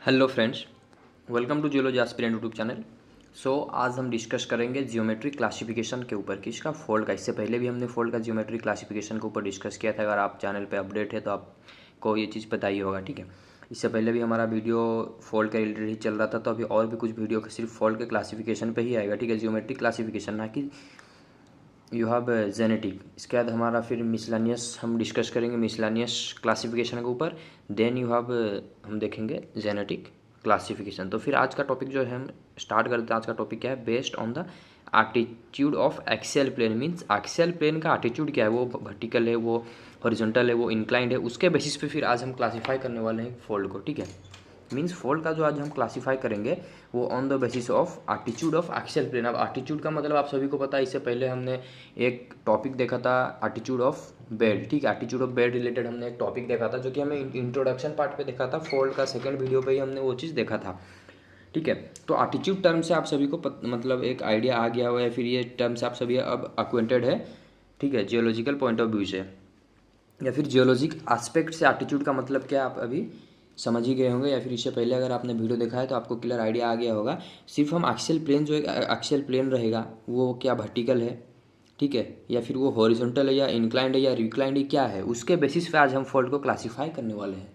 Hello friends, welcome to geology aspirant YouTube channel. आज हम discuss करेंगे जियोमेट्री क्लासिफिकेशन के ऊपर कि इसका फोल्ड का। इससे पहले भी हमने फोल्ड का जियोमेट्री क्लासिफिकेशन के ऊपर डिस्कस किया था। अगर आप चैनल पे अपडेट है तो आपको ये चीज़ पता ही होगा, ठीक है। इससे पहले भी हमारा वीडियो फोल्ड के रिलेटेड ही चल रहा था, तो अभी और भी कुछ वीडियो सिर्फ फोल्ड के क्लासिफिकेशन पे ही आएगा, ठीक है। जियोमेट्री क्लासिफिकेशन, ना कि यू हैव जेनेटिक। इसके बाद हमारा फिर मिसलानियस हम डिस्कस करेंगे, मिसलानियस क्लासिफिकेशन के ऊपर। देन यू हैव हम देखेंगे जेनेटिक क्लासिफिकेशन। तो फिर आज का टॉपिक जो है हम स्टार्ट करते हैं। आज का टॉपिक क्या है? Based on the attitude of axial plane. Means axial plane का एटीट्यूड क्या है, वो वर्टिकल है, वो हॉरिजॉन्टल है, वो इंक्लाइंड है, उसके बेसिस पे फिर आज हम क्लासीफाई करने वाले हैं फोल्ड को, ठीक है। मीन्स फोल्ड का जो आज हम क्लासीफाई करेंगे वो on the basis of attitude of axial plane. अब एटीट्यूड का मतलब आप सभी को पता है, इससे पहले हमने एक टॉपिक देखा था एटीट्यूड ऑफ बेड, ठीक है। एटीट्यूड ऑफ बेड रिलेटेड हमने एक टॉपिक देखा था, जो कि हमें इंट्रोडक्शन पार्ट पे देखा था। फोल्ड का सेकंड वीडियो पे ही हमने वो चीज़ देखा था, ठीक है। तो एटीट्यूड टर्म से आप सभी को मतलब एक आइडिया आ गया हुआ है, फिर ये टर्म से आप सभी अब अक्वेंटेड है, ठीक है, जियोलॉजिकल पॉइंट ऑफ व्यू से, या फिर जियोलॉजिक एस्पेक्ट से एटीट्यूड का मतलब क्या आप अभी समझ ही गए होंगे, या फिर इससे पहले अगर आपने वीडियो देखा है तो आपको क्लियर आइडिया आ गया होगा। सिर्फ हम एक्सियल प्लेन, जो एक एक्सियल प्लेन रहेगा वो क्या वर्टिकल है, ठीक है, या फिर वो हॉरिजॉन्टल है, या इंक्लाइंड है, या रिक्लाइंड है, क्या है, उसके बेसिस पे आज हम फोल्ड को क्लासीफाई करने वाले हैं।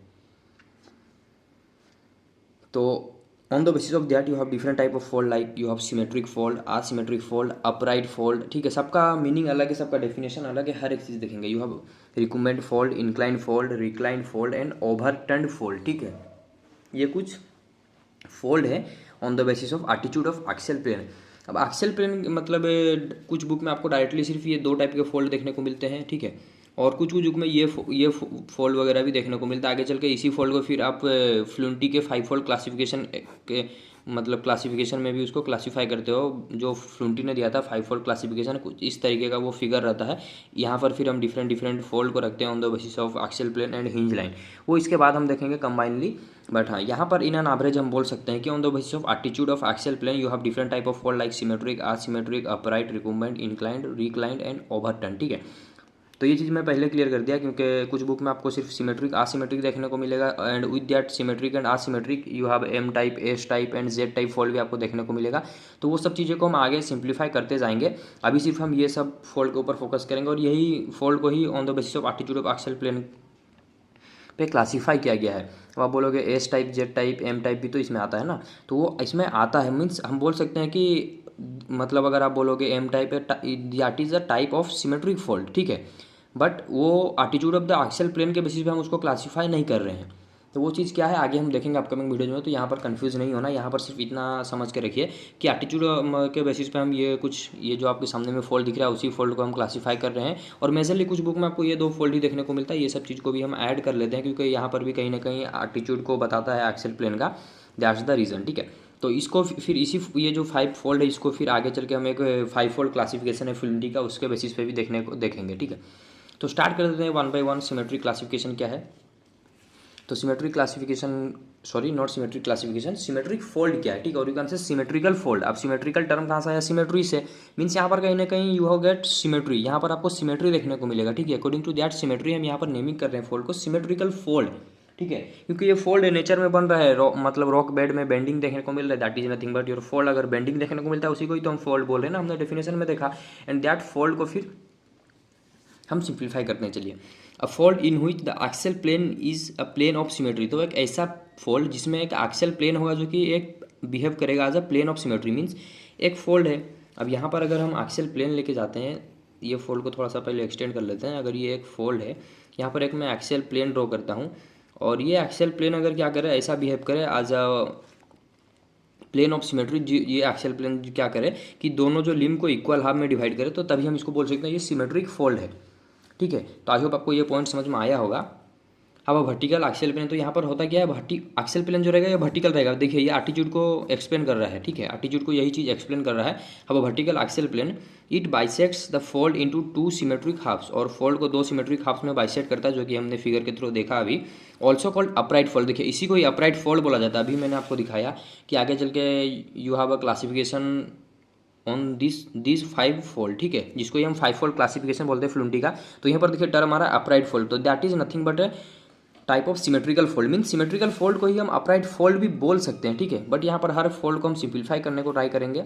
तो on the basis of that you have different type of fold, like you have symmetric fold, asymmetric fold, upright fold, ठीक है। सबका मीनिंग अलग है, सबका डेफिनेशन अलग है, हर एक चीज़ देखेंगे। You have recumbent fold, inclined fold, reclined fold and overturned fold, ठीक है। ये कुछ फोल्ड है on the basis of attitude of axial plane. अब एक्सियल प्लेन मतलब कुछ बुक में आपको डायरेक्टली सिर्फ ये दो टाइप के फोल्ड देखने को मिलते हैं, ठीक है। और कुछ कुछ बुक में ये फोल्ड वगैरह भी देखने को मिलता है। आगे चल के इसी फोल्ड को फिर आप फ्लुएंटी के 5 फोल्ड क्लासिफिकेशन के मतलब क्लासिफिकेशन में भी उसको क्लासीफाई करते हो। जो फ्लुएंटी ने दिया था 5 फोल्ड क्लासिफिकेशन, कुछ इस तरीके का वो फिगर रहता है। यहाँ पर फिर हम डिफरेंट डिफरेंट फोल्ड को रखते हैं on the basis of axial plane and hinge line. वो इसके बाद हम देखेंगे कंबाइनली। बट हाँ, यहाँ पर इन एन एवरेज हम बोल सकते हैं कि on the basis of attitude of axial plane you have different type of fold, like symmetric, asymmetric, upright, recumbent, inclined, reclined and overturn, ठीक है। तो ये चीज़ मैं पहले क्लियर कर दिया, क्योंकि कुछ बुक में आपको सिर्फ सिमेट्रिक असिमेट्रिक देखने को मिलेगा, and with that symmetric and asymmetric you have M type, S type and Z type fold भी आपको देखने को मिलेगा। तो वो सब चीज़ें को हम आगे सिंप्लीफाई करते जाएंगे। अभी सिर्फ हम ये सब फोल्ड के ऊपर फोकस करेंगे, और यही फोल्ड को ही on the basis of attitude of axial plane पे क्लासीफाई किया गया है। अब आप बोलोगे S type, Z type, M type भी तो इसमें आता है ना, तो वो इसमें आता है। मीन्स हम बोल सकते हैं कि मतलब अगर आप बोलोगे एम टाइप है, that is a type of symmetric fold, ठीक है। बट वो attitude of the axial plane के बेसिस पे हम उसको क्लासीफाई नहीं कर रहे हैं। तो वो चीज़ क्या है आगे हम देखेंगे अपकमिंग वीडियो में। तो यहाँ पर कंफ्यूज नहीं होना, यहाँ पर सिर्फ इतना समझ के रखिए कि एटीट्यूड के बेसिस पे हम ये जो आपके सामने में फोल्ड दिख रहा है उसी फोल्ड को हम क्लासीफाई कर रहे हैं। और मेजरली कुछ बुक में आपको ये दो फोल्ड ही देखने को मिलता है। ये सब चीज़ को भी हम ऐड कर लेते हैं, क्योंकि यहाँ पर भी कहीं ना कहीं एटीट्यूड को बताता है एक्सियल प्लेन का। दैट्स द रीज़न, ठीक है। तो इसको फिर इसी ये जो 5 फोल्ड है इसको फिर आगे चल के हम एक 5 फोल्ड क्लासिफिकेशन है फ्लुएंटी का, उसके बेसिस पे भी देखेंगे, ठीक है। तो स्टार्ट कर देते हैं 1 बाय 1। सिमेट्रिक क्लासिफिकेशन क्या है? तो symmetric classification, sorry not symmetric classification, symmetric fold क्या है, ठीक है। और you can say symmetrical fold. अब सिमेट्रिकल टर्म कहाँ से आया? सिमेट्री से। मीन्स यहाँ पर कहीं ना कहीं यू हैव गेट सिमेट्री, यहाँ पर आपको सिमेट्री देखने को मिलेगा, ठीक है। अकॉर्डिंग टू दैट सिमेट्री हम यहाँ पर नेमिंग कर रहे हैं फोल्ड को सिमेट्रिकल फोल्ड, ठीक है। क्योंकि ये फोल्ड नेचर में बन रहा है, मतलब रॉक बेड में बेंडिंग देखने को मिल रहा है, that is nothing but your fold. अगर बेंडिंग देखने को मिलता है उसी को ही तो हम फोल्ड बोल रहे हैं ना, हमने डेफिनेशन में देखा। एंड दैट फोल्ड को फिर हम सिंप्लीफाई करते हैं, चलिए। A fold in which the axial plane is a plane of symmetry. तो एक ऐसा फोल्ड जिसमें एक एक्सियल प्लेन होगा जो कि एक बिहेव करेगा as a plane of symmetry. Means एक फोल्ड है। अब यहाँ पर अगर हम एक्सियल प्लेन लेके जाते हैं, ये फोल्ड को थोड़ा सा पहले एक्सटेंड कर लेते हैं। अगर ये एक फोल्ड है, यहाँ पर एक मैं एक्सियल प्लेन ड्रॉ करता हूँ, और ये एक्सियल प्लेन अगर क्या करे, ऐसा बिहेव करे as a plane of symmetry. ये एक्सियल प्लेन क्या करे कि दोनों जो लिम्ब को इक्वल हाफ में डिवाइड करे, तो तभी हम इसको बोल सकते हैं ये सिमेट्रिक फोल्ड है, ठीक है। तो आई होप आपको ये पॉइंट समझ में आया होगा। अब वर्टिकल एक्सियल प्लेन, तो यहाँ पर होता क्या है, एक्सियल प्लेन जो रहेगा ये वर्टिकल रहेगा। देखिए ये एटीट्यूड को एक्सप्लेन कर रहा है, ठीक है, एटीट्यूड को यही चीज़ एक्सप्लेन कर रहा है। अब vertical axial plane it bisects the fold into 2 symmetric halves, और फोल्ड को 2 सिमेट्रिक हाफ्स में बाइसेक्ट करता है, जो कि हमने फिगर के थ्रू देखा अभी। Also called upright fold. देखिए इसी को ही अपराइट फोल्ड बोला जाता है। अभी मैंने आपको दिखाया कि आगे चल के you have a classification on this 5 fold, ठीक है, जिसको ही हम 5 फोल्ड क्लासिफिकेशन बोलते हैं फ्लुएंटी का। तो यहाँ पर देखिए टर्म आ रहा है अपराइट फोल्ड। तो that is nothing but type of symmetrical fold mean symmetrical fold को ही हम अपराइट फोल्ड भी बोल सकते हैं, ठीक है। बट यहाँ पर हर फोल्ड को हम सिंप्लीफाई करने को ट्राई करेंगे,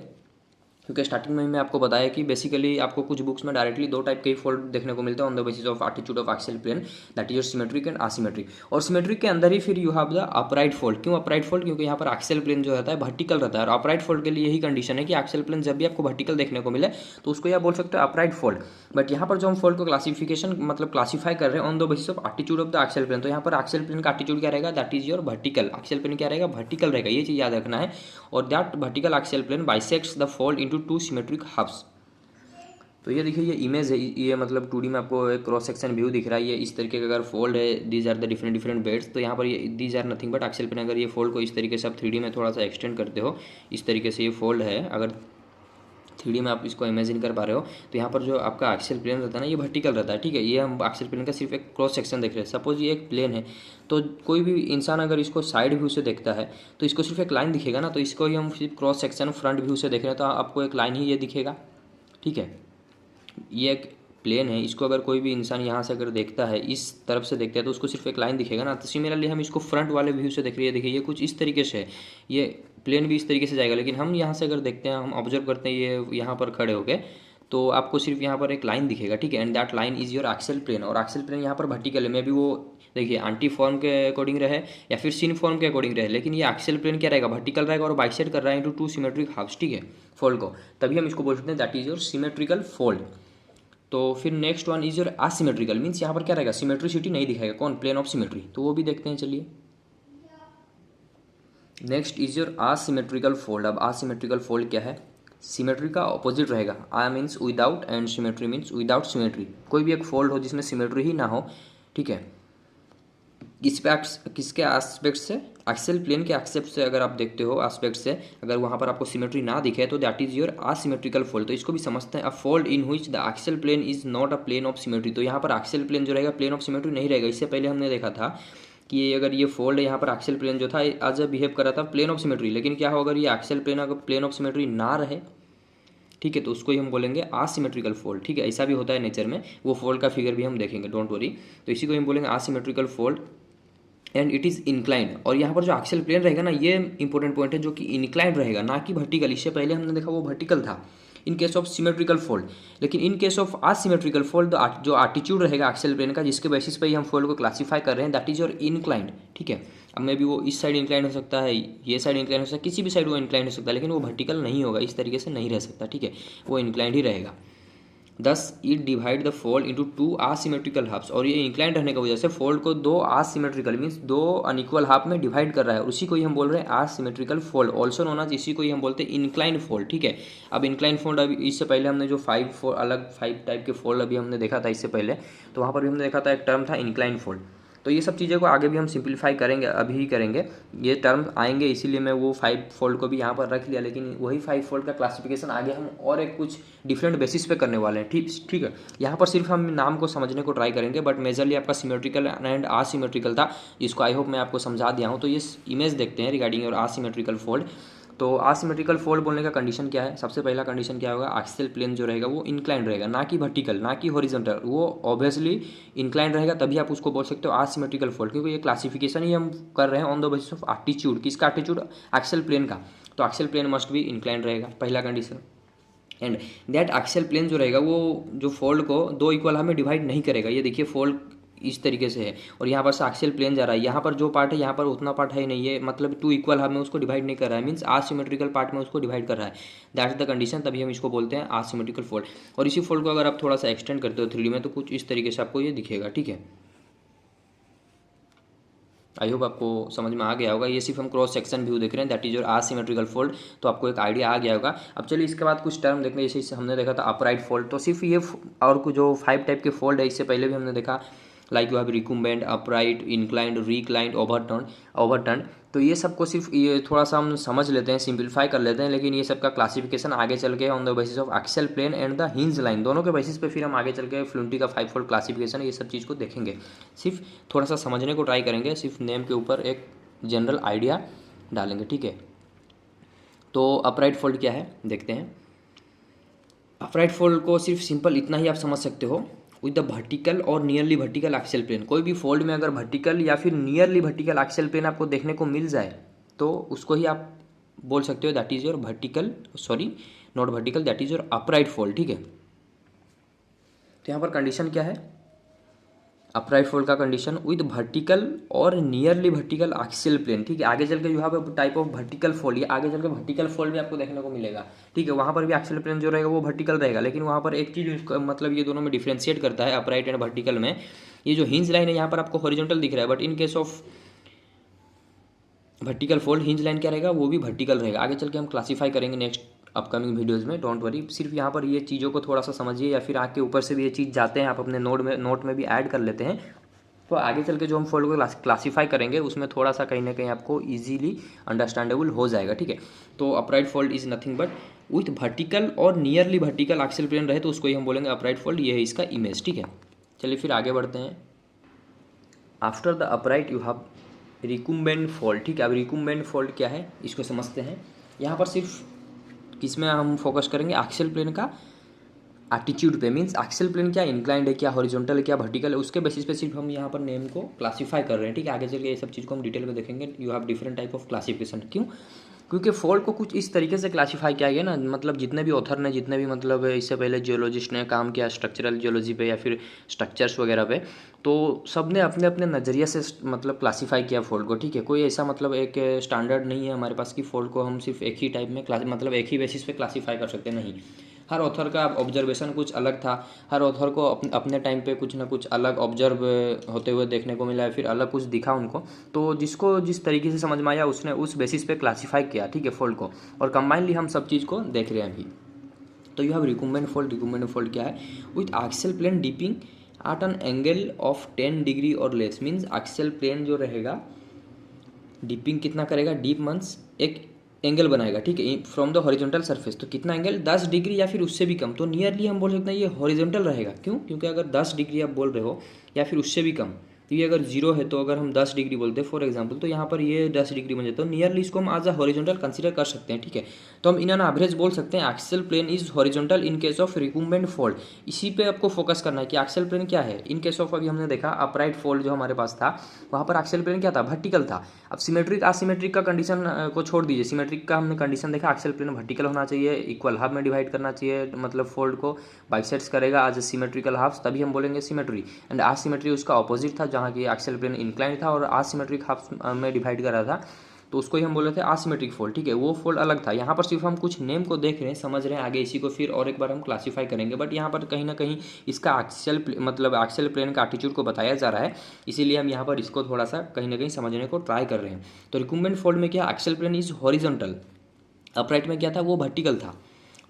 क्योंकि स्टार्टिंग में मैं आपको बताया कि बेसिकली आपको कुछ बुक्स में डायरेक्टली दो टाइप के ही फोल्ड देखने को मिलते हैं on the basis of attitude of axial plane, that is your symmetric and asymmetric. और सिमेट्रिक के अंदर ही फिर you have the upright fold. क्यों अपराइट फोल्ड? क्योंकि यहाँ पर एक्सियल प्लेन जो रहता है वर्टिकल रहता है, और अपराइट फोल्ड के लिए यही कंडीशन है कि एक्सियल प्लेन जब भी आपको वर्टिकल देखने को मिले तो उसको यह बोल सकते हो अपराइट फोल्ड। बट यहाँ पर जो हम फोल्ड को क्लासिफिकेशन मतलब क्लासीफाई कर रहे हैं on the basis of attitude of the axial plane, तो यहाँ पर एक्सियल प्लेन का एटीट्यूड क्या रहेगा? That is your vertical. Axial plane क्या रहेगा? वर्टिकल रहेगा, ये चीज़ याद रखना है। और that vertical axial plane bisects the fold into two symmetric halves. तो ये देखिए ये इमेज है, ये मतलब 2D में आपको एक क्रॉस सेक्शन व्यू दिख रहा है। ये इस तरीके का अगर फोल्ड है, these are the different different beds, तो यहाँ पर ये these are nothing but axial plane. अगर ये फोल्ड को इस तरीके से आप 3D में थोड़ा सा एक्सटेंड करते हो, इस तरीके से ये फोल्ड है, अगर 3D में आप इसको इमेजिन कर पा रहे हो, तो यहाँ पर जो आपका एक्सियल प्लेन रहता है ना, ये वर्टिकल रहता है, ठीक है। ये हम एक्सियल प्लेन का सिर्फ एक क्रॉस सेक्शन देख रहे हैं। सपोज ये एक प्लेन है, तो कोई भी इंसान अगर इसको साइड व्यू से देखता है तो इसको सिर्फ एक लाइन दिखेगा ना, तो इसको ही हम सिर्फ क्रॉस सेक्शन फ्रंट व्यू से देख रहे हैं तो आपको एक लाइन ही ये दिखेगा, ठीक है। ये एक प्लेन है, इसको अगर कोई भी इंसान यहाँ से अगर देखता है, इस तरफ से देखता है, तो उसको सिर्फ एक लाइन दिखेगा ना। तो सिमिलरली हम इसको फ्रंट वाले व्यू से देख रहे हैं, देखिए ये कुछ इस तरीके से है, ये प्लेन भी इस तरीके से जाएगा, लेकिन हम यहाँ से अगर देखते हैं, हम ऑब्जर्व करते हैं ये यहाँ पर खड़े होके, तो आपको सिर्फ यहाँ पर एक लाइन दिखेगा, ठीक है। And that line is your axial plane. और एक्सियल प्लेन यहाँ पर वर्टिकल है, मे बी वो देखिए एंटी फॉर्म के अकॉर्डिंग रहे या फिर सिन फॉर्म के अकॉर्डिंग रहे, लेकिन ये एक्सियल प्लेन क्या रहेगा? वर्टिकल रहेगा और बाइसेक्ट कर रहा है इनटू टू सिमेट्रिक हाफ्स, ठीक है, फोल्ड को। तभी हम इसको बोल सकते हैं that is your symmetrical fold. तो फिर next one is your asymmetrical, means यहाँ पर क्या रहेगा? सिमेट्रिसिटी नहीं दिखाएगा। कौन? Plane of symmetry. तो वो भी देखते हैं, चलिए। Next is your asymmetrical fold. अब असिमेट्रिकल फोल्ड क्या है? सिमेट्री का ऑपोजिट रहेगा। Ah means without and symmetry means without symmetry. कोई भी एक फोल्ड हो जिसमें सिमेट्री ही ना हो, ठीक है। किसके एस्पेक्ट से? एक्सियल प्लेन के एस्पेक्ट से अगर आप देखते हो, एस्पेक्ट से अगर वहाँ पर आपको सिमेट्री ना दिखे तो that is your asymmetrical fold. तो इसको भी समझते हैं, a fold in which the axial plane is not a plane of symmetry. तो यहाँ पर एक्सियल प्लेन जो रहेगा प्लेन ऑफ सिमेट्री नहीं रहेगा। इससे पहले हमने देखा था कि अगर ये फोल्ड है, यहाँ पर एक्सियल प्लेन जो था आज बिहेव कर रहा था प्लेन ऑफ सिमेट्री, लेकिन क्या हो अगर ये एक्सियल प्लेन अगर प्लेन ऑफ सिमेट्री ना रहे, ठीक है, तो उसको ही हम बोलेंगे असिमेट्रिकल फोल्ड, ठीक है। ऐसा भी होता है नेचर में, वो फोल्ड का फिगर भी हम देखेंगे, डोंट वरी। तो इसी को हम बोलेंगे asymmetrical fold and it is inclined. और यहाँ पर जो एक्सियल प्लेन रहेगा ना, ये इंपॉर्टेंट पॉइंट है, जो कि इंक्लाइंड रहेगा, ना कि वर्टिकल। इससे पहले हमने देखा वो वर्टिकल था in case of symmetrical fold, लेकिन in case of asymmetrical fold जो एटीट्यूड रहेगा एक्सियल प्लेन का, जिसके बेसिस पे ही हम फोल्ड को क्लासीफाई कर रहे हैं, दैट इज योर इंक्लाइंड, ठीक है। अब मे भी वो इस साइड इंक्लाइंड हो सकता है, ये साइड इंक्लाइंड हो सकता है, किसी भी साइड वो इंक्लाइंड हो सकता है, लेकिन वो वर्टिकल नहीं होगा, इस तरीके से नहीं रह सकता, ठीक है, वो इंक्लाइंड ही रहेगा। Thus it divide the fold into two asymmetrical halves. और ये इंक्लाइंड रहने की वजह से फोल्ड को दो असिमेट्रिकल मीन्स दो अनइक्वल हाफ में डिवाइड कर रहा है, और उसी को ही हम बोल रहे हैं asymmetrical fold, also known as, इसी को ही हम बोलते हैं इंक्लाइंड फोल्ड, ठीक है। अब इंक्लाइंड फोल्ड, अभी इससे पहले हमने जो अलग फाइव टाइप के फोल्ड अभी हमने देखा था इससे पहले, तो वहाँ पर भी हमने देखा था एक टर्म था इंक्लाइंड फोल्ड। तो ये सब चीज़ों को आगे भी हम सिंप्लीफाई करेंगे, अभी ही करेंगे, ये टर्म आएंगे, इसीलिए मैं वो 5 फोल्ड को भी यहाँ पर रख लिया। लेकिन वही 5 फोल्ड का क्लासिफिकेशन आगे हम और एक कुछ डिफरेंट बेसिस पे करने वाले हैं, ठीक है। यहाँ पर सिर्फ हम नाम को समझने को ट्राई करेंगे, बट मेजरली आपका सिमेट्रिकल एंड असिमेट्रिकल था, जिसको आई होप मैं आपको समझा दिया हूँ। तो ये इमेज देखते हैं रिगार्डिंग और असिमेट्रिकल फोल्ड। तो असिमेट्रिकल फोल्ड बोलने का कंडीशन क्या है? सबसे पहला कंडीशन क्या होगा? एक्सियल प्लेन जो रहेगा वो इंक्लाइंड रहेगा, ना कि वर्टिकल, ना कि हॉरिजॉन्टल, वो ऑब्वियसली इंक्लाइंड रहेगा, तभी आप उसको बोल सकते हो असिमेट्रिकल फोल्ड, क्योंकि ये क्लासिफिकेशन ही हम कर रहे हैं on the basis of attitude. किसका एटीट्यूड? एक्सियल प्लेन का। तो एक्सियल प्लेन मस्ट भी इंक्लाइंड रहेगा, पहला condition. And that axial plane जो रहेगा वो जो फोल्ड को दो इक्वल हाफ में डिवाइड नहीं करेगा। ये देखिए फोल्ड इस तरीके से है, और यहाँ पर से एक्सियल प्लेन जा रहा है, यहाँ पर जो पार्ट है यहाँ पर उतना पार्ट है ही नहीं है, मतलब टू इक्वल हाफ में उसको डिवाइड नहीं कर रहा है, मीन्स असिमेट्रिकल पार्ट में उसको डिवाइड कर रहा है। दैट्स द कंडीशन, तभी हम इसको बोलते हैं असिमेट्रिकल फोल्ड। और इसी फोल्ड को अगर आप थोड़ा सा एक्सटेंड करते हो 3D में, तो कुछ इस तरीके से आपको ये दिखेगा, ठीक है। आई होप आपको समझ में आ गया होगा। ये सिर्फ हम क्रॉस सेक्शन व्यू देख रहे हैं, that is your asymmetrical fold, तो आपको एक आइडिया आ गया होगा। अब चलिए इसके बाद कुछ टर्म देखते हैं, जैसे हमने देखा था अपराइट फोल्ड, तो सिर्फ ये और कुछ जो 5 टाइप के फोल्ड है, इससे पहले भी हमने देखा, like you have recumbent, upright, inclined, reclined, overturn. तो ये सबको सिर्फ ये थोड़ा सा हम समझ लेते हैं, सिंप्लीफाई कर लेते हैं, लेकिन ये सबका क्लासिफिकेशन आगे चल के on the basis of axial plane and the hinge line, दोनों के बेसिस पे फिर हम आगे चल के फ्लुएंटी का 5 फोल्ड क्लासिफिकेशन, ये सब चीज़ को देखेंगे। सिर्फ थोड़ा सा समझने को ट्राई करेंगे, सिर्फ नेम के ऊपर एक जनरल आइडिया डालेंगे, ठीक है। तो अपराइट फोल्ड क्या है देखते हैं। अपराइट फोल्ड को सिर्फ सिंपल इतना ही आप समझ सकते हो, विद द वर्टिकल और नियरली वर्टिकल एक्सियल प्लेन। कोई भी फोल्ड में अगर वर्टिकल या फिर नियरली वर्टिकल एक्सियल प्लेन आपको देखने को मिल जाए तो उसको ही आप बोल सकते हो that is your vertical, sorry not vertical, that is your upright fold, ठीक है। तो यहाँ पर कंडीशन क्या है, अपराइट फोल्ड का कंडीशन विद वर्टिकल और नियरली वर्टिकल एक्सियल प्लेन, ठीक है। आगे चल के जो है टाइप ऑफ वर्टिकल फोल्ड, ये आगे चल के वर्टिकल फोल्ड भी आपको देखने को मिलेगा, ठीक है। वहाँ पर भी एक्सियल प्लेन जो रहेगा वो वर्टिकल रहेगा, लेकिन वहाँ पर एक चीज़ मतलब ये दोनों में डिफ्रेंशिएट करता है अपराइट एंड वर्टिकल में, ये जो हिंज लाइन है यहाँ पर आपको हॉरिजॉन्टल दिख रहा है, but in case of vertical fold hinge line क्या रहेगा, वो भी वर्टिकल रहेगा। आगे चल के हम क्लासीफाई करेंगे नेक्स्ट अपकमिंग वीडियोज़ में, डोंट वरी। सिर्फ यहाँ पर ये चीज़ों को थोड़ा सा समझिए, या फिर आगे ऊपर से भी ये चीज़ जाते हैं आप अपने नोट में भी ऐड कर लेते हैं, तो आगे चल के जो हम फोल्ड को क्लासीफाई करेंगे उसमें थोड़ा सा कहीं ना कहीं आपको इजीली अंडरस्टैंडेबल हो जाएगा, ठीक है। तो upright fold is nothing but with vertical और नियरली वर्टिकल एक्सियल प्लेन रहे तो उसको ही हम बोलेंगे अपराइट फोल्ड, ये है इसका इमेज, ठीक है। चलिए फिर आगे बढ़ते हैं। After the upright you have recumbent fold, ठीक है। अब रिकुम्बेंट फोल्ड क्या है इसको समझते हैं। यहाँ पर सिर्फ किसमें हम फोकस करेंगे, एक्सियल प्लेन का एटीट्यूड पे, मीन्स एक्सियल प्लेन क्या इंक्लाइंड है, क्या हॉरिजॉन्टल है, क्या वर्टिकल है, उसके बेसिस पे सिर्फ हम यहाँ पर नेम को क्लासीफाई कर रहे हैं, ठीक है। आगे चल के ये सब चीज़ को हम डिटेल में देखेंगे। You have different type of classification, क्यों, क्योंकि फोल्ड को कुछ इस तरीके से क्लासीफाई किया गया ना, मतलब जितने भी ऑथर ने, जितने भी मतलब इससे पहले जियोलॉजिस्ट ने काम किया स्ट्रक्चरल जियोलॉजी पे या फिर स्ट्रक्चर्स वगैरह पे, तो सब ने अपने अपने नज़रिए से मतलब क्लासीफाई किया फोल्ड को, ठीक है। कोई ऐसा मतलब एक स्टैंडर्ड नहीं है हमारे पास कि फोल्ड को हम सिर्फ एक ही टाइप में मतलब एक ही बेसिस पे क्लासीफाई कर सकते, नहीं। हर ऑथर का ऑब्जर्वेशन कुछ अलग था, हर ऑथर को अपने टाइम पे कुछ ना कुछ अलग ऑब्जर्व होते हुए देखने को मिला है, फिर अलग कुछ दिखा उनको, तो जिसको जिस तरीके से समझ में आया उसने उस बेसिस पे क्लासीफाई किया, ठीक है, फोल्ड को, और कंबाइनली हम सब चीज़ को देख रहे हैं अभी। तो you have recumbent fold. Recumbent fold क्या है, with axial plane dipping at an angle of 10 degree और लेस, मीन्स एक्सियल प्लेन जो रहेगा डिपिंग कितना करेगा, डीप मीन्स एक एंगल बनाएगा, ठीक है, फ्रॉम द हॉरिजॉन्टल सरफेस। तो कितना एंगल, 10 डिग्री या फिर उससे भी कम। तो नियरली हम बोल सकते हैं ये हॉरिजॉन्टल रहेगा, क्यों, क्योंकि अगर 10 डिग्री आप बोल रहे हो या फिर उससे भी कम, तो ये अगर 0 है तो अगर हम 10 डिग्री बोलते हैं फॉर एग्जांपल, तो यहाँ पर ये 10 डिग्री बन जाता है, तो नियरली इसको हम एज अ हॉरिजॉन्टल कंसीडर कर सकते हैं, ठीक है। तो हम इन एन एवरेज बोल सकते हैं axial plane is horizontal in case of recumbent fold. इसी पे आपको फोकस करना है कि एक्सियल प्लेन क्या है इन केस ऑफ, अभी हमने देखा अपराइट फोल्ड जो हमारे पास था वहाँ पर एक्सियल प्लेन क्या था, वर्टिकल था। अब सिमेट्रिक असिमेट्रिक का कंडीशन को छोड़ दीजिए, सिमेट्रिक का हमने कंडीशन देखा, एक्सियल प्लेन वर्टिकल होना चाहिए, इक्वल हाफ में डिवाइड करना चाहिए, मतलब फोल्ड को बाइसेट्स करेगा एज ए सिमेट्रिकल हाफ्स, तभी हम बोलेंगे सिमेट्री। एंड असिमेट्री उसका ऑपोजिट था, जहाँ की एक्सियल प्लेन इंक्लाइंड था और असिमेट्रिक हाफ में डिवाइड कर रहा था, तो उसको ही हम बोल रहे थे असिमेट्रिक फोल्ड, ठीक है। वो फोल्ड अलग था। यहाँ पर सिर्फ हम कुछ नेम को देख रहे हैं, समझ रहे हैं, आगे इसी को फिर और एक बार हम क्लासीफाई करेंगे, बट यहाँ पर कहीं ना कहीं इसका एक्सियल मतलब एक्सियल प्लेन का एटीट्यूड को बताया जा रहा है, इसीलिए हम यहाँ पर इसको थोड़ा सा कहीं ना कहीं समझने को ट्राई कर रहे हैं। तो रिकुम्बेंट फोल्ड में क्या, axial plane is horizontal, upright में क्या था, वो वर्टिकल था।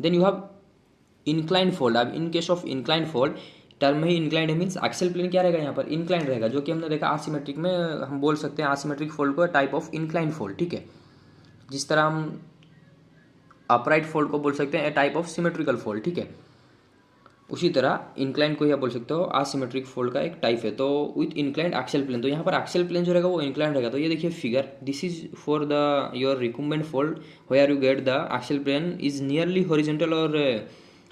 Then you have inclined fold. अब in case of inclined fold, term ही इंक्लाइंड है, मीन्स एक्सियल प्लेन क्या रहेगा यहाँ पर, इंक्लाइंड रहेगा, जो कि हमने देखा आसिमेट्रिक में हम बोल सकते हैं आसिमेट्रिक फोल्ड को टाइप ऑफ इंक्लाइंड फोल्ड, ठीक है। जिस तरह हम अपराइट फोल्ड को बोल सकते हैं ए टाइप ऑफ सिमेट्रिकल फोल्ड, ठीक है, उसी तरह इंक्लाइंड को यह बोल सकते हो आसिमेट्रिक फोल्ड का एक टाइप है। तो विथ इंक्लाइंड एक्सियल प्लेन, तो यहाँ पर एक्सियल प्लेन जो रहेगा वो इंक्लाइंड रहेगा। तो ये देखिए figure, this is for the your recumbent fold where you get the axial plane is nearly horizontal, और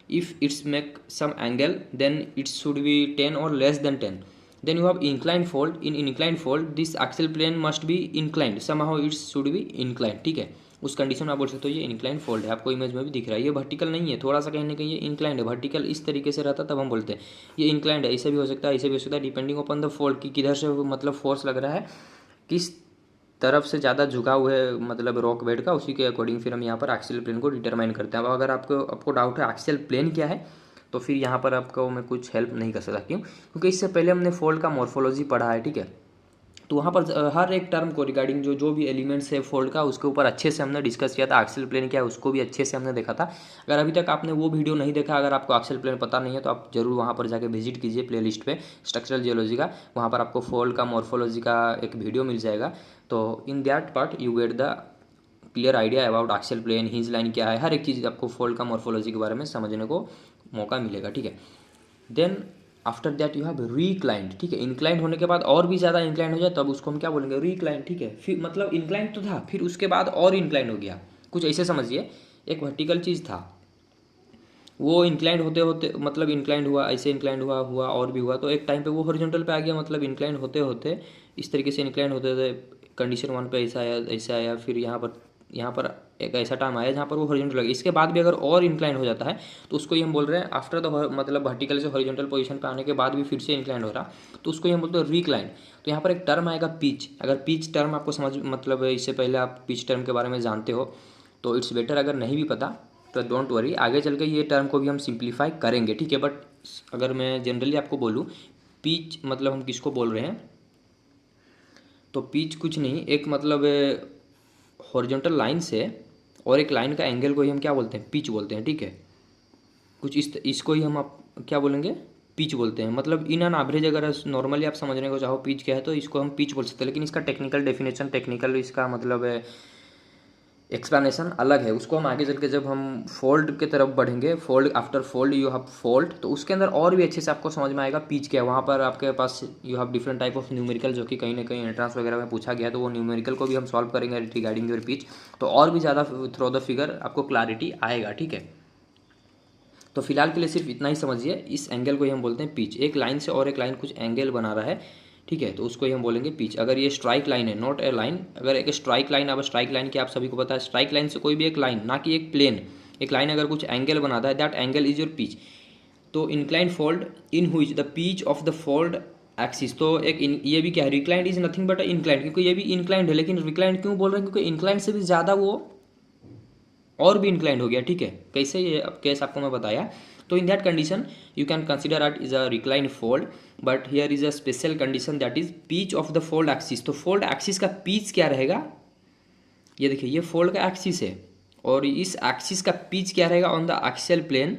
if it's make some angle then it should be 10 or less than 10. Then you have inclined fold. In inclined fold this axial plane must be inclined, somehow it should be inclined, ठीक है। उस condition में आप बोल सकते हो ये inclined fold है, आपको इमेज में भी दिख रहा है। ये वर्टिकल नहीं है, थोड़ा सा कहीं ना कहीं ये इंक्लाइंड है। वर्टिकल इस तरीके से रहता तब हम बोलते हैं ये इंक्लाइंड है, ऐसे भी हो सकता है, ऐसे भी हो सकता है, डिपेंडिंग अपॉन द फोल्ड की किधर से मतलब फोर्स लग रहा है, किस तरफ से ज़्यादा झुकाव है मतलब रॉक बेड का, उसी के अकॉर्डिंग फिर हम यहाँ पर एक्सियल प्लेन को डिटरमाइन करते हैं। अब अगर आपको डाउट है एक्सियल प्लेन क्या है, तो फिर यहाँ पर आपको मैं कुछ हेल्प नहीं कर सकता, क्यों, क्योंकि इससे पहले हमने फोल्ड का मॉर्फोलॉजी पढ़ा है, ठीक है। तो वहाँ पर हर एक टर्म को रिगार्डिंग जो भी एलिमेंट्स है फोल्ड का उसके ऊपर अच्छे से हमने डिस्कस किया था। एक्सियल प्लेन क्या है उसको भी अच्छे से हमने देखा था। अगर अभी तक आपने वो वीडियो नहीं देखा, अगर आपको एक्सियल प्लेन पता नहीं है, तो आप जरूर वहाँ पर जाके विजिट कीजिए प्लेलिस्ट पे स्ट्रक्चरल जियोलॉजी का, वहाँ पर आपको फोल्ड का मॉर्फोलॉजी का एक वीडियो मिल जाएगा। तो in that part you get the clear idea about axial plane, hinge line क्या है, हर एक चीज़ आपको फोल्ड का मॉर्फोलॉजी के बारे में समझने को मौका मिलेगा, ठीक है। Then after that you have reclined, ठीक है। इंक्लाइंड होने के बाद और भी ज़्यादा इंक्लाइंड हो जाए तब उसको हम क्या बोलेंगे, रिक्लाइंड, ठीक है। फिर मतलब इंक्लाइंड तो था, फिर उसके बाद और इंक्लाइंड हो गया, कुछ ऐसे समझिए, एक वर्टिकल चीज़ था वो इंक्लाइंड होते होते मतलब इंक्लाइंड हुआ, ऐसे इंक्लाइंड हुआ और भी हुआ, तो एक टाइम पे वो हॉरिजॉन्टल पे आ गया, मतलब इंक्लाइंड होते होते इस तरीके से इंक्लाइंड होते थे, कंडीशन 1 पे ऐसा आया, फिर यहाँ पर एक ऐसा टाइम आया जहाँ पर वो हॉरिजॉन्टल लगे। इसके बाद भी अगर और इंक्लाइंड हो जाता है तो उसको ही हम बोल रहे हैं आफ्टर द मतलब वर्टिकल से हॉरिजॉन्टल पोजीशन पे आने के बाद भी फिर से इंक्लाइंड हो रहा, तो उसको ही हम बोलते हैं रिक्लाइंड। तो यहाँ पर एक टर्म आएगा पिच। अगर पिच टर्म आपको समझ मतलब इससे पहले आप पिच टर्म के बारे में जानते हो तो इट्स बेटर, अगर नहीं भी पता तो डोंट वरी, आगे चल के ये टर्म को भी हम सिंप्लीफाई करेंगे, ठीक है। बट अगर मैं जनरली आपको बोलूँ पिच मतलब हम किसको बोल रहे हैं, तो पिच कुछ नहीं, एक मतलब हॉरिजॉन्टल लाइन से और एक लाइन का एंगल को ही हम क्या बोलते हैं, पिच बोलते हैं, ठीक है। कुछ इसको ही हम आप क्या बोलेंगे, पिच बोलते हैं। मतलब इन एन एवरेज अगर नॉर्मली आप समझने को चाहो पिच क्या है तो इसको हम पिच बोल सकते हैं, लेकिन इसका टेक्निकल डेफिनेशन, टेक्निकल इसका मतलब एक्सप्लेनेशन अलग है। उसको हम आगे चल के जब हम फोल्ड के तरफ बढ़ेंगे, fold after fold you have fold, तो उसके अंदर और भी अच्छे से आपको समझ में आएगा पिच क्या है। वहाँ पर आपके पास you have different type of numerical, जो कि कहीं ना कहीं एंट्रेंस वगैरह में पूछा गया है, तो वो न्यूमेरिकल को भी हम सॉल्व करेंगे रिगार्डिंग योर पिच, तो और भी ज़्यादा थ्रू द फिगर आपको क्लैरिटी आएगा, ठीक है। तो फिलहाल के लिए सिर्फ इतना ही समझिए, इस एंगल को ही हम बोलते हैं पिच। एक लाइन से और एक लाइन कुछ एंगल बना रहा है, ठीक है, तो उसको ही हम बोलेंगे पिच। अगर ये स्ट्राइक लाइन है, नॉट ए लाइन, अगर एक स्ट्राइक लाइन, अब स्ट्राइक लाइन की आप सभी को पता है, स्ट्राइक लाइन से कोई भी एक लाइन, ना कि एक प्लेन, एक लाइन अगर कुछ एंगल बनाता है that angle is your pitch. तो inclined fold in which the pitch of the fold axis, तो ये भी क्या है, reclined is nothing but inclined, क्योंकि ये भी इंक्लाइंड है, लेकिन रिक्लाइंड क्यों बोल रहे हैं, क्योंकि इंक्लाइंड से भी ज़्यादा वो और भी इंक्लाइंड हो गया, ठीक है। कैसे, ये अब केस आपको मैं बताया। तो in that condition you can consider it is a recline fold, but here is a special condition that is pitch of the fold axis. तो फोल्ड एक्सिस का पिच क्या रहेगा, ये देखिए, ये फोल्ड का एक्सिस है और इस एक्सिस का पिच क्या रहेगा on the axial plane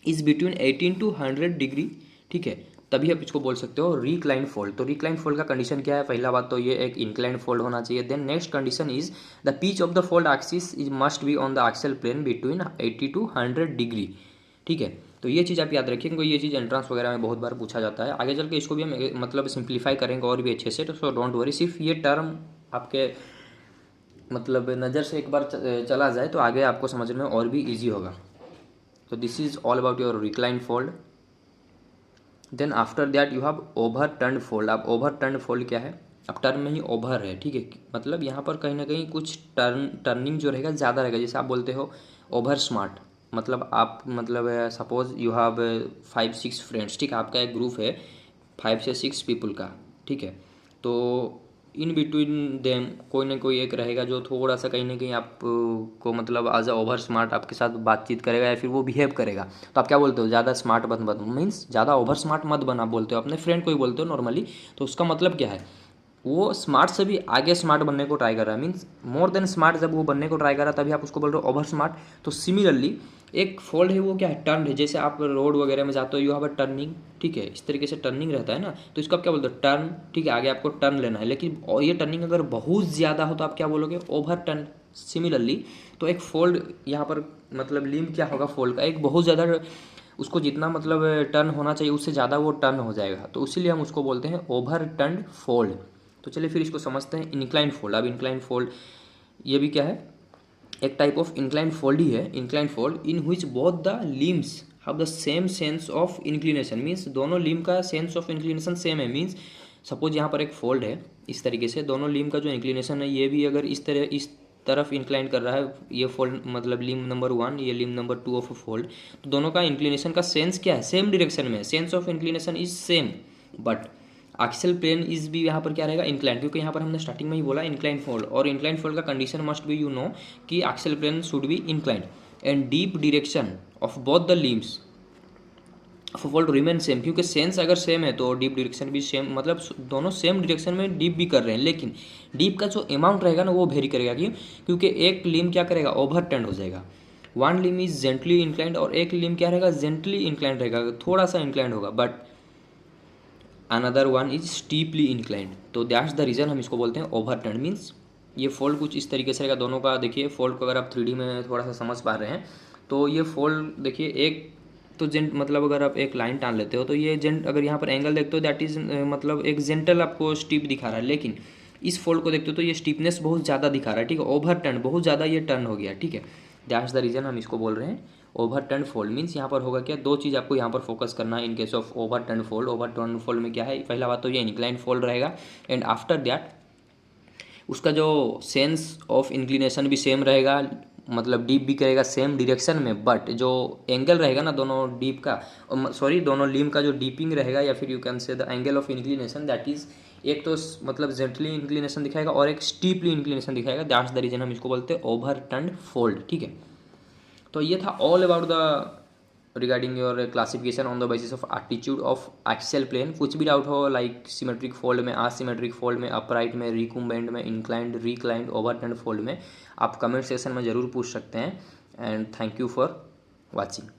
is between 18 to 100 degree, ठीक है। तभी आप इसको बोल सकते हो रिक्लाइन फोल्ड। तो रिक्लाइन फोल्ड का कंडीशन क्या है, पहला बात तो ये एक इंक्लाइन फोल्ड होना चाहिए। Then next condition is the pitch of the fold axis is must be on the axial plane between 80 to 100 degree, ठीक है। तो ये चीज़ आप याद रखिए, क्योंकि ये चीज़ एंट्रेंस वगैरह में बहुत बार पूछा जाता है। आगे चल के इसको भी हम मतलब सिंप्लीफाई करेंगे और भी अच्छे से, तो सो डोंट वरी, सिर्फ ये टर्म आपके मतलब नज़र से एक बार चला जाए तो आगे आपको समझने में और भी ईजी होगा। तो this is all about your recline fold. Then after that you have over turn fold. अब ओवर टर्न फोल्ड क्या है, अब टर्न में ही ओवर है, ठीक है, मतलब यहाँ पर कहीं ना कहीं कुछ टर्निंग जो रहेगा ज़्यादा रहेगा। जैसे आप बोलते हो ओवर स्मार्ट, मतलब आप मतलब सपोज यू हैव 5-6 फ्रेंड्स, ठीक है, आपका एक ग्रुप है 5 से 6 पीपल का, ठीक है। तो इन बिटवीन देम कोई ना कोई एक रहेगा जो थोड़ा सा कहीं ना कहीं आपको मतलब एज अ ओवर स्मार्ट आपके साथ बातचीत करेगा या फिर वो बिहेव करेगा। तो आप क्या बोलते हो, ज़्यादा स्मार्ट मत बन, मीन्स ज़्यादा ओवर स्मार्ट मत बना बोलते हो अपने फ्रेंड को ही बोलते हो नॉर्मली। तो उसका मतलब क्या है, वो स्मार्ट से भी आगे स्मार्ट बनने को ट्राई कर रहा है, मीन्स मोर देन स्मार्ट जब वो बनने को ट्राई कर रहा है तभी आप उसको बोल रहे हो ओवर स्मार्ट। तो सिमिलरली एक फोल्ड है वो क्या है, टर्न है। जैसे आप रोड वगैरह में जाते हो यू हैव अ टर्निंग, ठीक है, इस तरीके से टर्निंग रहता है ना, तो इसको आप क्या बोलते हो, टर्न, ठीक है, आगे आपको टर्न लेना है। लेकिन और ये टर्निंग अगर बहुत ज़्यादा हो तो आप क्या बोलोगे, ओवर टर्न। सिमिलरली तो एक फोल्ड यहाँ पर मतलब लिम्ब क्या होगा फोल्ड का, एक बहुत ज़्यादा, उसको जितना मतलब टर्न होना चाहिए उससे ज़्यादा वो टर्न हो जाएगा, तो इसीलिए हम उसको बोलते हैं ओवर टर्न फोल्ड। तो चलिए फिर इसको समझते हैं, इंक्लाइन फोल्ड। अब इंक्लाइन फोल्ड ये भी क्या है, एक टाइप ऑफ इंक्लाइन फोल्ड ही है। Incline fold in which both the limbs have the same sense of inclination, means दोनों लिम्ब का सेंस ऑफ इंक्लिनेशन सेम है। मीन्स सपोज यहाँ पर एक फोल्ड है, इस तरीके से दोनों लिम्ब का जो इंक्लिनेशन है ये भी अगर इस तरफ इंक्लाइन कर रहा है, ये फोल्ड मतलब लिम्ब नंबर 1, ये लिम्ब नंबर 2 ऑफ फोल्ड, तो दोनों का इंक्लिनेशन का सेंस क्या है, सेम डायरेक्शन में, sense of inclination is same, but axial plane is भी यहाँ पर क्या रहेगा, इंक्लाइन, क्योंकि यहाँ पर हमने स्टार्टिंग में ही बोला इंक्लाइन फोल्ड, और इंक्लाइन फोल्ड का condition must be you know कि axial plane should be incline and dip direction of both the limbs of fold remain same. क्योंकि सेंस अगर सेम है तो डीप डायरेक्शन भी सेम, मतलब दोनों सेम डायरेक्शन में डीप भी कर रहे हैं, लेकिन डीप का जो अमाउंट रहेगा ना वो वेरी करेगा। क्यों, क्योंकि एक लिम्ब क्या करेगा, ओवर टर्न हो जाएगा, one limb is gently inclined, और एक लिम्ब क्या रहेगा, जेंटली इंक्लाइंड रहेगा, थोड़ा सा इंक्लाइंड होगा, but another one is steeply inclined. तो दैट्स द रीज़न हम इसको बोलते हैं ओवर टर्न। मीन्स ये फोल्ड कुछ इस तरीके से रहेगा दोनों का। देखिए फोल्ड को अगर आप 3D में थोड़ा सा समझ पा रहे हैं तो ये फोल्ड देखिए, एक तो जेंट मतलब अगर आप एक लाइन टान लेते हो तो ये जेंट, अगर यहाँ पर एंगल देखते हो दैट इज मतलब एक जेंटल आपको स्टीप दिखा रहा है, लेकिन इस फोल्ड को देखते हो तो ये स्टीपनेस बहुत ज़्यादा दिखा रहा है, ठीक है, ओवर टर्न, बहुत ज़्यादा ये टर्न हो गया, ठीक है। दैट्स द रीज़न हम इसको बोल रहे हैं ओवर टर्न फोल्ड। मीन्स यहाँ पर होगा क्या, दो चीज़ आपको यहाँ पर फोकस करना है इन case of over turn fold. Over turn fold में क्या है, पहला बात तो ये इंक्लाइन फोल्ड रहेगा, एंड आफ्टर दैट उसका जो सेंस ऑफ इंक्लिनेशन भी सेम रहेगा, मतलब डीप भी करेगा सेम डायरेक्शन में, बट जो एंगल रहेगा ना दोनों डीप का, सॉरी दोनों लिम का जो डीपिंग रहेगा, या फिर you can say the angle of inclination that is, एक तो मतलब जेंटली इंक्लिनेशन दिखाएगा और एक स्टीपली इंक्लिनेशन दिखाएगा। दैट्स द रीजन हम इसको बोलते हैं ओवर टर्न फोल्ड। ठीक है, तो ये था all about the regarding your classification on the basis of attitude of axial plane. कुछ भी डाउट हो लाइक सिमेट्रिक फोल्ड में, आसिमेट्रिक फोल्ड में, अपराइट में, रिकुम्बेंट में, इंक्लाइंड, रिक्लाइंड, ओवरटर्न फोल्ड में, आप कमेंट सेक्शन में ज़रूर पूछ सकते हैं। And thank you for watching.